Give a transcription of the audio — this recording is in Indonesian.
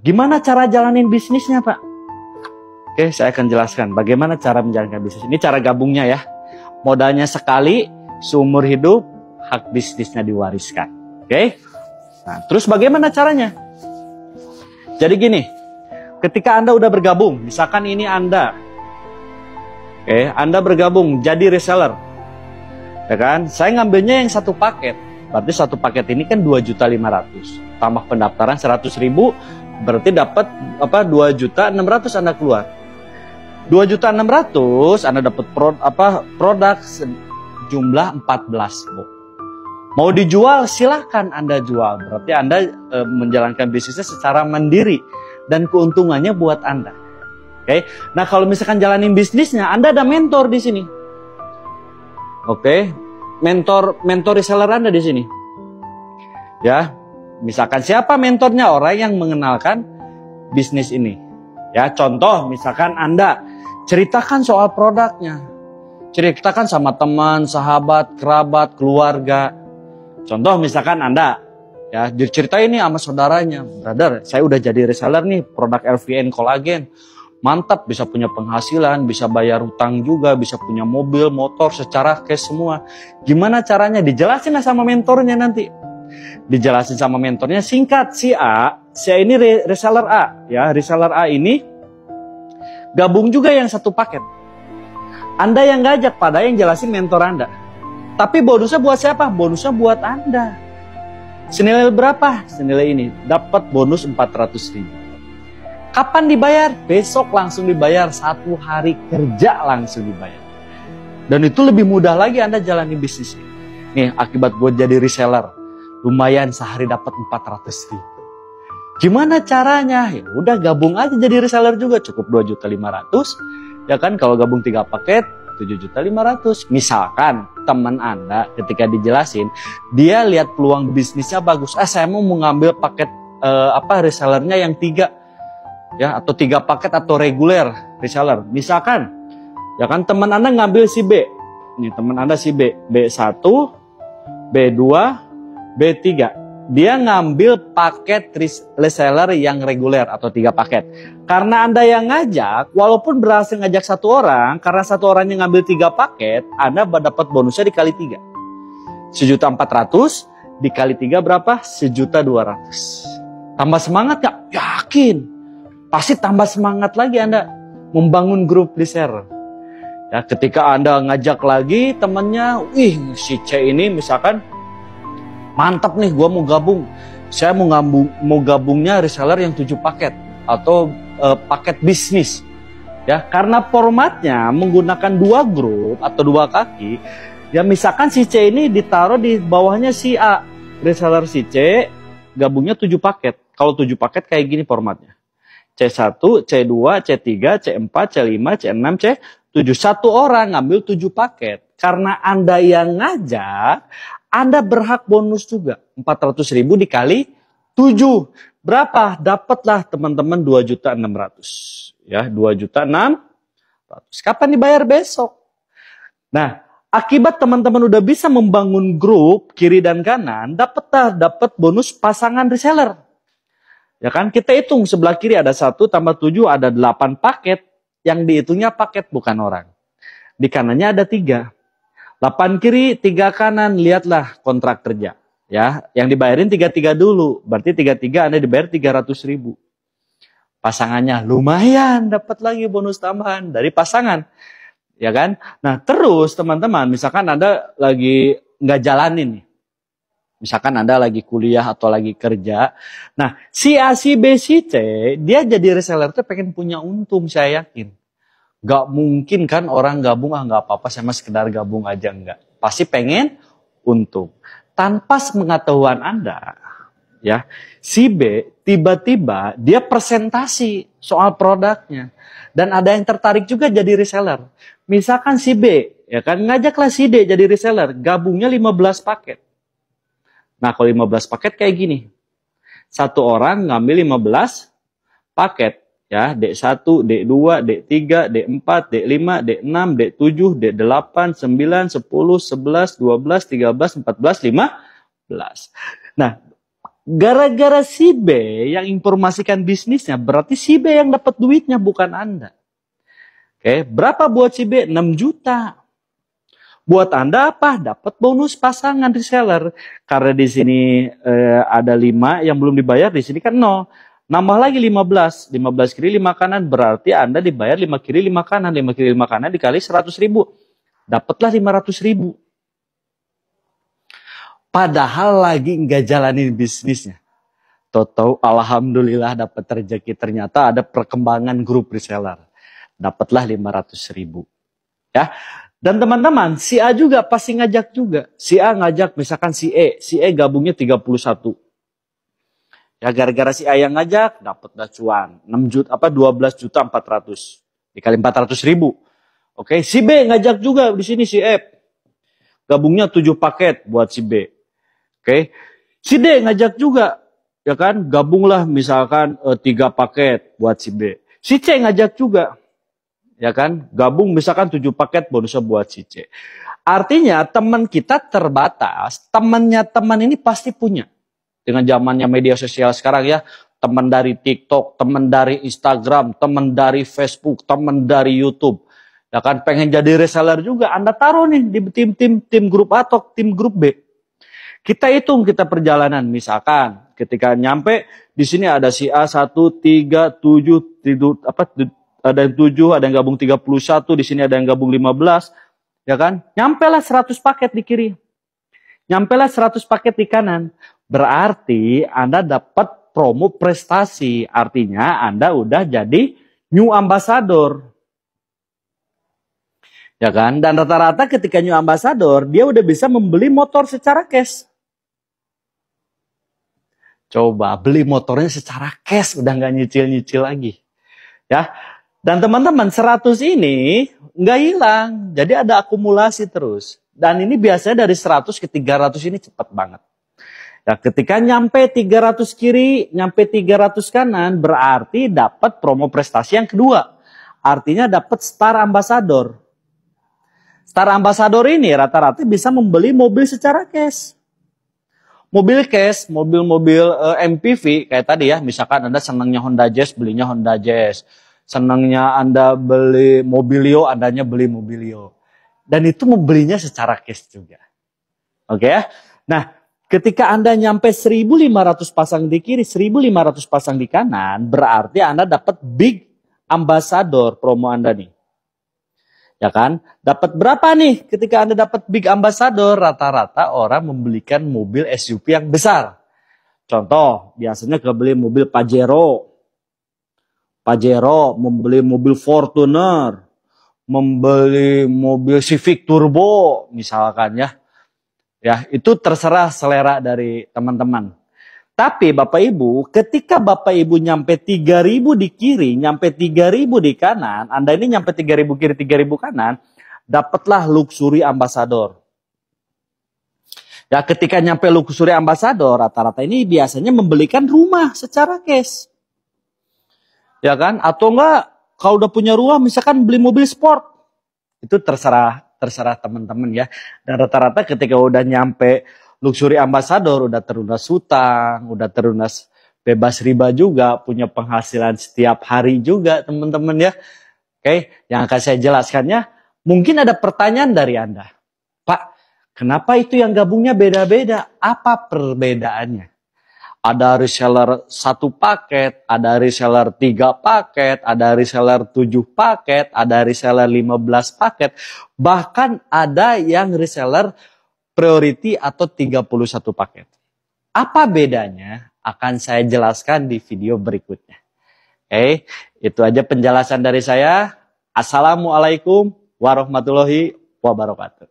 Gimana cara jalanin bisnisnya, Pak? Oke, saya akan jelaskan bagaimana cara menjalankan bisnis. Ini cara gabungnya ya. Modalnya sekali, seumur hidup, hak bisnisnya diwariskan. Oke? Nah, terus bagaimana caranya? Jadi gini, ketika Anda udah bergabung, misalkan ini Anda, Anda bergabung jadi reseller, ya kan? Saya ngambilnya yang satu paket, berarti satu paket ini kan 2.500.000, tambah pendaftaran 100.000, berarti dapat 2.600.000 Anda keluar. 2.600.000 Anda dapat produk jumlah 14 Bu. Mau dijual silahkan Anda jual. Berarti Anda menjalankan bisnisnya secara mandiri dan keuntungannya buat Anda. Oke. Nah, kalau misalkan jalanin bisnisnya, Anda ada mentor di sini. Oke. Mentor reseller Anda di sini. Ya. Misalkan siapa mentornya? Orang yang mengenalkan bisnis ini. Ya, contoh misalkan Anda ceritakan soal produknya. Ceritakan sama teman, sahabat, kerabat, keluarga. Contoh misalkan Anda ya diceritain nih sama saudaranya, brother, saya udah jadi reseller nih produk LVN kolagen. Mantap, bisa punya penghasilan, bisa bayar hutang juga, bisa punya mobil, motor secara cash semua. Gimana caranya? Dijelasin lah sama mentornya nanti. Dijelasin sama mentornya singkat, si A ini reseller A, ya reseller A ini gabung juga yang satu paket. Anda yang ngajak, pada yang jelasin mentor Anda. Tapi bonusnya buat siapa? Bonusnya buat Anda. Senilai berapa? Senilai ini. Dapat bonus 400.000. Kapan dibayar? Besok langsung dibayar. 1 hari kerja langsung dibayar. Dan itu lebih mudah lagi Anda jalani bisnis. Nih, akibat gue jadi reseller. Lumayan sehari dapat 400.000. Gimana caranya? Ya udah gabung aja jadi reseller juga. Cukup 2.500.000. Ya kan, kalau gabung 3 paket 7.500.000. Misalkan teman Anda ketika dijelasin, dia lihat peluang bisnisnya bagus. Saya mau mengambil paket resellernya yang 3, ya, atau 3 paket atau reguler reseller. Misalkan, ya kan teman Anda ngambil si B. Ini teman Anda si B, B1, B2, B3. Dia ngambil paket reseller yang reguler atau 3 paket. Karena Anda yang ngajak, walaupun berhasil ngajak 1 orang, karena 1 orang yang ngambil 3 paket, Anda dapat bonusnya dikali 3. 1.400.000 dikali 3 berapa? 1.200.000. Tambah semangat gak? Yakin. Pasti tambah semangat lagi Anda membangun grup reseller. Ya, ketika Anda ngajak lagi temannya, si C ini misalkan, mantap nih, gue mau gabung. Saya mau gabungnya reseller yang 7 paket atau paket bisnis. Ya, karena formatnya menggunakan 2 grup atau 2 kaki. Ya, misalkan si C ini ditaruh di bawahnya si A. Reseller si C gabungnya 7 paket. Kalau 7 paket kayak gini formatnya. C1, C2, C3, C4, C5, C6, C7. 1 orang ngambil 7 paket. Karena Anda yang ngajak, Anda berhak bonus juga. 400.000 dikali 7. Berapa? Dapatlah teman-teman 2.600.000. Ya, 2.600.000. Kapan dibayar? Besok. Nah, akibat teman-teman udah bisa membangun grup kiri dan kanan, dapat bonus pasangan reseller. Ya kan? Kita hitung sebelah kiri ada 1 tambah 7 ada 8 paket. Yang dihitungnya paket bukan orang. Di kanannya ada 3. 8 kiri, 3 kanan, lihatlah kontrak kerja. Ya, yang dibayarin 3-3 dulu. Berarti 3-3 Anda dibayar 300.000. Pasangannya lumayan, dapat lagi bonus tambahan dari pasangan. Ya kan? Nah, terus teman-teman, misalkan Anda lagi nggak jalanin nih. Misalkan Anda lagi kuliah atau lagi kerja. Nah, si A, si B, si C, dia jadi reseller tuh pengen punya untung, saya yakin. Gak mungkin kan orang gabung, gak apa-apa, saya mah sekedar gabung aja, enggak. Pasti pengen untung. Tanpa sepengetahuan Anda, ya, si B tiba-tiba dia presentasi soal produknya. Dan ada yang tertarik juga jadi reseller. Misalkan si B, ya kan, ngajaklah si D jadi reseller, gabungnya 15 paket. Nah, kalau 15 paket kayak gini. 1 orang ngambil 15 paket. Ya, D1, D2, D3, D4, D5, D6, D7, D8, 9, 10, 11, 12, 13, 14, 15. Nah, Gara-gara si B yang informasikan bisnisnya, berarti si B yang dapat duitnya, bukan Anda. Oke, berapa buat si B? 6 juta. Buat Anda apa? Dapat bonus pasangan reseller. Karena di sini ada 5 yang belum dibayar, di sini kan 0. Nambah lagi 15. 15 kiri 5 kanan, berarti Anda dibayar 5 kiri 5 kanan. 5 kiri 5 kanan dikali 100.000. Dapatlah 500.000. Padahal lagi nggak jalanin bisnisnya. Tahu-tahu alhamdulillah dapat rezeki, ternyata ada perkembangan grup reseller. Dapatlah 500.000. Ya. Dan teman-teman, si A juga pasti ngajak juga. Si A ngajak misalkan si E. Si E gabungnya 31. Ya gara-gara si A yang ngajak, dapatlah cuan. 12 juta 400. Dikali 400.000. Oke, si B ngajak juga di sini si F. Gabungnya 7 paket buat si B. Oke, si D ngajak juga, ya kan? Gabunglah misalkan 3 paket buat si B. Si C ngajak juga, ya kan? Gabung misalkan 7 paket bonusnya buat si C. Artinya teman kita terbatas, temannya teman ini pasti punya. Dengan zamannya media sosial sekarang ya, teman dari TikTok, teman dari Instagram, teman dari Facebook, teman dari YouTube. Ya kan, pengen jadi reseller juga, Anda taruh nih di tim grup A atau tim grup B. Kita hitung kita perjalanan, misalkan ketika nyampe di sini ada si A 1, 3, 7, ada yang 7, ada yang gabung 31, di sini ada yang gabung 15, ya kan? Nyampelah 100 paket di kiri. Nyampelah 100 paket di kanan. Berarti Anda dapat promo prestasi, artinya Anda udah jadi new ambassador. Ya kan? Dan rata-rata ketika new ambassador, dia udah bisa membeli motor secara cash. Coba beli motornya secara cash, udah nggak nyicil-nyicil lagi. Ya. Dan teman-teman 100 ini nggak hilang. Jadi ada akumulasi terus. Dan ini biasanya dari 100 ke 300 ini cepat banget. Ya, ketika nyampe 300 kiri, nyampe 300 kanan, berarti dapat promo prestasi yang kedua. Artinya dapat Star Ambassador. Star Ambassador ini rata-rata bisa membeli mobil secara cash. Mobil cash, mobil-mobil MPV kayak tadi ya, misalkan Anda senangnya Honda Jazz, belinya Honda Jazz. Senangnya Anda beli Mobilio, Andanya beli Mobilio. Dan itu membelinya secara cash juga. Oke ya? Nah, ketika Anda nyampe 1.500 pasang di kiri, 1.500 pasang di kanan, berarti Anda dapat Big Ambassador promo Anda nih. Ya kan? Dapat berapa nih ketika Anda dapat Big Ambassador? Rata-rata orang membelikan mobil SUV yang besar. Contoh, biasanya kebeli mobil Pajero. Membeli mobil Fortuner. Membeli mobil Civic Turbo misalkan ya. Ya, itu terserah selera dari teman-teman. Tapi Bapak Ibu, ketika Bapak Ibu nyampe 3.000 di kiri, nyampe 3.000 di kanan, Anda ini nyampe 3.000 kiri, 3.000 kanan, dapatlah Luxury Ambassador. Ya, ketika nyampe Luxury Ambassador, rata-rata ini biasanya membelikan rumah secara cash. Ya kan? Atau enggak, kalau udah punya rumah, misalkan beli mobil sport. Itu terserah teman-teman ya. Dan rata-rata ketika udah nyampe Luxury Ambassador, udah terlunas hutang, udah terlunas bebas riba juga, punya penghasilan setiap hari juga teman-teman ya. Oke, yang akan saya jelaskannya, mungkin ada pertanyaan dari Anda. Pak, kenapa itu yang gabungnya beda-beda? Apa perbedaannya? Ada reseller 1 paket, ada reseller 3 paket, ada reseller 7 paket, ada reseller 15 paket. Bahkan ada yang reseller priority atau 31 paket. Apa bedanya? Akan saya jelaskan di video berikutnya. Oke, itu aja penjelasan dari saya. Assalamualaikum warahmatullahi wabarakatuh.